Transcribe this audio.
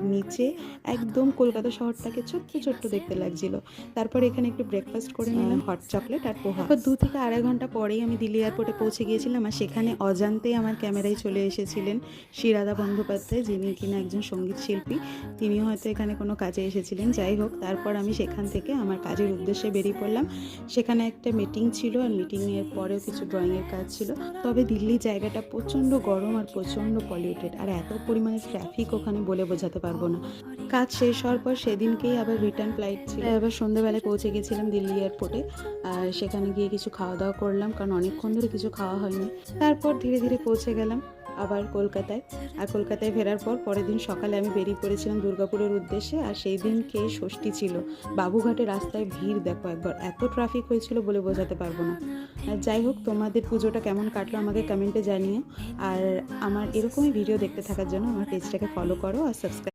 আর নিচে একদম কলকাতা শহরটাকে ছোট্ট ছোট্ট দেখতে লাগছিল। তারপর এখানে একটু ব্রেকফাস্ট করে নিলাম, হট চকলেট আর পোহা। 2 থেকে আড়াই ঘন্টা পরেই আমি দিল্লি এয়ারপোর্টে পৌঁছে গিয়েছিলাম। আর সেখানে অজান্তেই আমার ক্যামেরায় চলে এসেছিলেন শিরাদা বন্দ্যোপাধ্যায়, যিনি কিনা একজন সঙ্গীত শিল্পী। তিনিও হয়তো এখানে কোনো কাজে এসেছিলেন। যাই হোক, তারপর আমি সেখান থেকে আমার কাজের উদ্দেশ্যে বেরিয়ে পড়লাম। সেখানে একটা মিটিং ছিল, আর মিটিংয়ের পরেও কিছু ড্রয়িংয়ের কাজ ছিল। তবে দিল্লি জায়গাটা প্রচণ্ড গরম আর প্রচণ্ড পলিউটেড, আর এত পরিমাণে ট্রাফিক ওখানে বলে বোঝাতে পারবো না। কাজ শেষ হওয়ার পর সেদিনকেই আবার রিটার্ন ফ্লাইট ছিল। আবার সন্ধ্যাবেলায় পৌঁছে গেছিলাম দিল্লি এয়ারপোর্টে। আর সেখানে গিয়ে কিছু খাওয়া দাওয়া করলাম, কারণ অনেকক্ষণ ধরে কিছু খাওয়া হয়নি। তারপর ধীরে ধীরে পৌঁছে গেলাম আবার কলকাতায়। আর কলকাতায় ফেরার পর পরের দিন সকালে আমি বেরিয়ে পড়েছিলাম দুর্গাপুরের উদ্দেশ্যে। আর সেই দিনকে ষষ্ঠী ছিল। বাবুঘাটে রাস্তায় ভিড় দেখো একবার, এত ট্রাফিক হয়েছিল বলে বোঝাতে পারবো না। আর যাই হোক, তোমাদের পুজোটা কেমন কাটলো আমাকে কমেন্টে জানিও। আর আমার এরকমই ভিডিও দেখতে থাকার জন্য আমার পেজটাকে ফলো করো আর সাবস্ক্রাইব